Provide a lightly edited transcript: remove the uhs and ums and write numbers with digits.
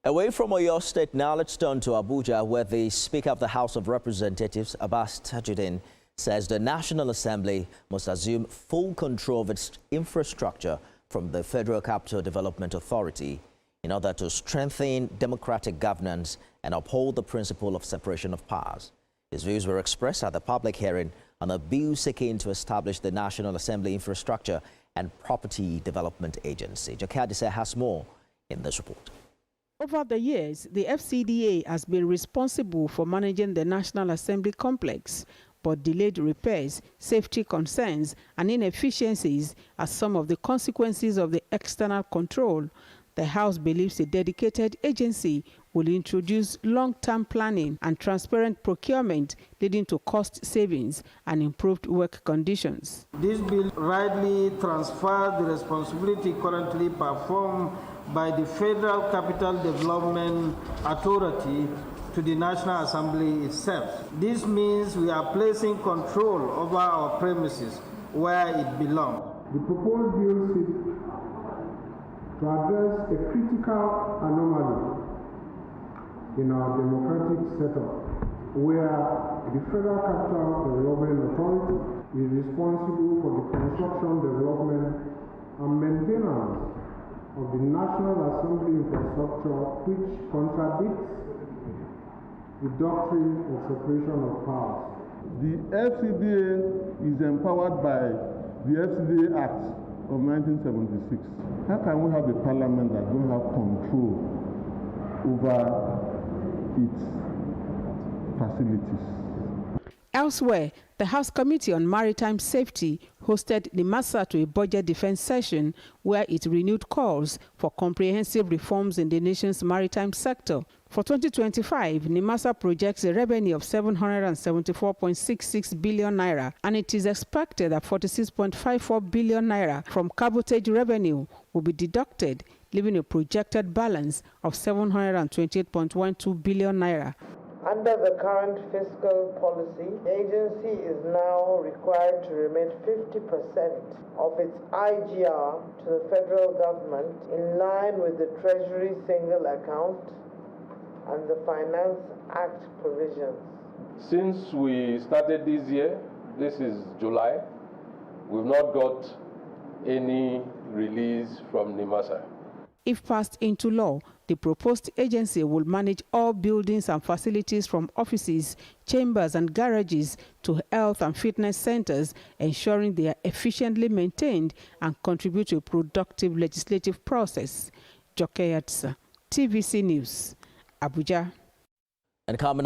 Away from Oyo State, now let's turn to Abuja, where the Speaker of the House of Representatives, Abbas Tajuddin, says the National Assembly must assume full control of its infrastructure from the Federal Capital Development Authority in order to strengthen democratic governance and uphold the principle of separation of powers. His views were expressed at the public hearing on a bill seeking to establish the National Assembly Infrastructure and Property Development Agency. Jakadise has more in this report. Over the years, the FCDA has been responsible for managing the National Assembly complex, but delayed repairs, safety concerns, and inefficiencies are some of the consequences of the external control. The House believes a dedicated agency will introduce long-term planning and transparent procurement, leading to cost savings and improved work conditions. This bill rightly transfers the responsibility currently performed by the Federal Capital Development Authority to the National Assembly itself. This means we are placing control over our premises where it belongs. The proposed bill seeks to address a critical anomaly in our democratic setup, where the Federal Capital Development Authority is responsible for the construction, development, and maintenance of the National Assembly infrastructure, which contradicts the doctrine of separation of powers. The FCDA is empowered by the FCDA Act of 1976. How can we have a parliament that don't have control over its facilities? Elsewhere, the House Committee on Maritime Safety hosted NIMASA to a budget defense session where it renewed calls for comprehensive reforms in the nation's maritime sector. For 2025, NIMASA projects a revenue of 774.66 billion naira, and it is expected that 46.54 billion naira from cabotage revenue will be deducted, leaving a projected balance of 728.12 billion naira. Under the current fiscal policy, the agency is now required to remit 50% of its IGR to the federal government in line with the Treasury Single Account and the Finance Act provisions. Since we started this year, this is July, we've not got any release from NIMASA. If passed into law, the proposed agency will manage all buildings and facilities from offices, chambers and garages to health and fitness centers, ensuring they are efficiently maintained and contribute to a productive legislative process. Jokeyatsa, TVC News, Abuja. And coming up.